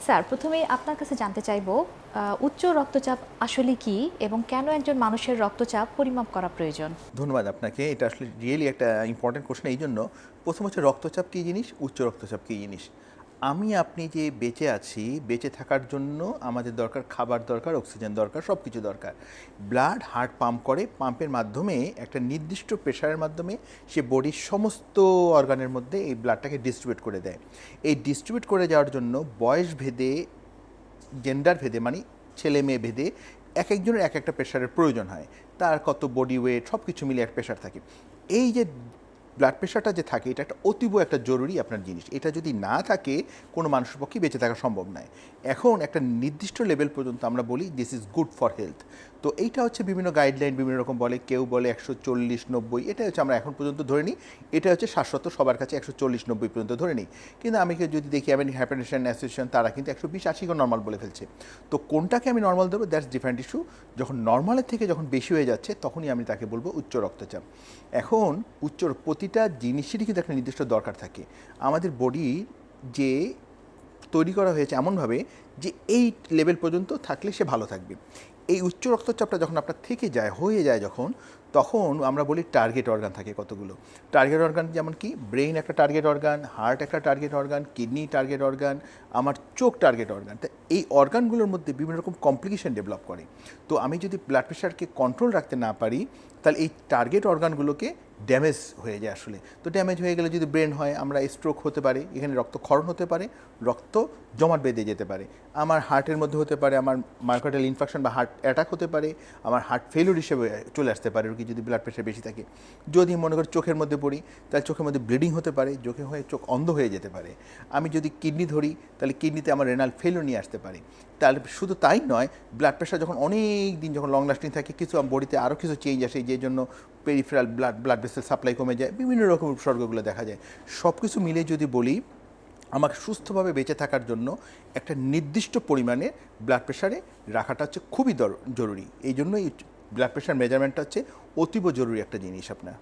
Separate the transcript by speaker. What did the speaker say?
Speaker 1: Sir, প্রথমেই আপনার কাছে জানতে চাইবো উচ্চ রক্তচাপ আসলে কি এবং কেন একজন মানুষের রক্তচাপ পরিমাপ করা প্রয়োজন?
Speaker 2: ধন্যবাদ আপনাকে। এটা আসলে রিয়েলি একটা ইম্পর্টেন্ট কোশ্চেন। এই জন্য প্রথম হচ্ছে রক্তচাপ কী জিনিস, উচ্চ রক্তচাপ কী জিনিস। আমি আপনি যে বেঁচে আছি, বেঁচে থাকার জন্য আমাদের দরকার খাবার দরকার, অক্সিজেন দরকার, সব কিছু দরকার। ব্লাড হার্ট পাম্প করে, পাম্পের মাধ্যমে একটা নির্দিষ্ট প্রেশারের মাধ্যমে সে বডির সমস্ত অর্গানের মধ্যে এই ব্লাডটাকে ডিস্ট্রিবিউট করে দেয়। এই ডিস্ট্রিবিউট করে যাওয়ার জন্য বয়স ভেদে, জেন্ডার ভেদে, মানে ছেলে মেয়ে ভেদে এক একজনের এক একটা প্রেশারের প্রয়োজন হয়। তার কত বডি ওয়েট সব কিছু মিলে এক প্রেশার থাকে। এই যে ব্লাড প্রেশারটা যে থাকে, এটা একটা অতীব একটা জরুরি আপনার জিনিস। এটা যদি না থাকে কোনো মানুষের পক্ষে বেঁচে থাকা সম্ভব নয়। এখন একটা নির্দিষ্ট লেভেল পর্যন্ত আমরা বলি this is good for health. তো এইটা হচ্ছে বিভিন্ন গাইডলাইন বিভিন্ন রকম বলে, কেউ বলে 140-90, এটা হচ্ছে আমরা এখন পর্যন্ত ধরে নিই। এটা হচ্ছে শাশ্বত, সবার কাছে 140-90 পর্যন্ত ধরে নিই। কিন্তু আমি যদি দেখি আমেরিকান হাইপারটেনশন অ্যাসোসিয়েশন, তারা কিন্তু 120-80 নর্মাল বলে ফেলছে। তো কোনটাকে আমি নর্মাল দেবো, দ্যাটস ডিফারেন্ট ইস্যু। যখন নর্মালের থেকে যখন বেশি হয়ে যাচ্ছে, তখনই আমি তাকে বলবো উচ্চ রক্তচাপ। এখন প্রতিটা জিনিসেরই কিন্তু একটা নির্দিষ্ট দরকার থাকে। আমাদের বডি যে তৈরি করা হয়েছে এমনভাবে যে এই লেভেল পর্যন্ত থাকলে সে ভালো থাকবে। এই উচ্চ রক্তচাপটা যখন আপনার থেকে যায়, হয়ে যায় যখন, তখন আমরা বলি টার্গেট অর্গান থাকে কতগুলো। টার্গেট অর্গান যেমন কি, ব্রেইন একটা টার্গেট অর্গান, হার্ট একটা target organ, kidney target organ, আমার চোখ টার্গেট অর্গান। তা এই অর্গানগুলোর মধ্যে বিভিন্ন রকম কমপ্লিকেশন ডেভেলপ করে। তো আমি যদি ব্লাড প্রেশারকে কন্ট্রোল রাখতে না পারি, তাহলে এই টার্গেট অর্গানগুলোকে ড্যামেজ হয়ে যায় আসলে। তো ড্যামেজ হয়ে গেলে যদি ব্রেন হয়, আমরা স্ট্রোক হতে পারে, এখানে রক্তক্ষরণ হতে পারে, রক্ত জমাট বেঁধে যেতে পারে। আমার হার্টের মধ্যে হতে পারে, আমার মায়োকার্ডিয়াল ইনফেকশন বা হার্ট অ্যাটাক হতে পারে, আমার হার্ট ফেলিওর হিসেবে চলে আসতে পারে রোগী যদি ব্লাড প্রেশার বেশি থাকে। যদি মনে করি চোখের মধ্যে পড়ি, তাহলে চোখের মধ্যে ব্লিডিং হতে পারে, চোখে হয়ে চোখ অন্ধ হয়ে যেতে পারে। আমি যদি কিডনি ধরি, তাহলে কিডনিতে আমার রেনাল ফেলিওর নিয়ে আসতে পারে। তাহলে শুধু তাই নয়, ব্লাড প্রেশার যখন অনেক দিন যখন লং লাস্টিং থাকে, কিছু বডিতে আরও কিছু চেঞ্জ আসে, যে জন্য পেরিফেরাল ব্লাড ভেসেল সাপ্লাই কমে যায়, বিভিন্ন রকম উপসর্গগুলো দেখা যায়। সব কিছু মিলে যদি বলি, আমাকে সুস্থভাবে বেঁচে থাকার জন্য একটা নির্দিষ্ট পরিমাণে ব্লাড প্রেশারে রাখাটা হচ্ছে খুবই জরুরি। এই জন্যই ব্লাড প্রেশার মেজারমেন্টটা হচ্ছে অতীব জরুরি একটা জিনিস আপনার।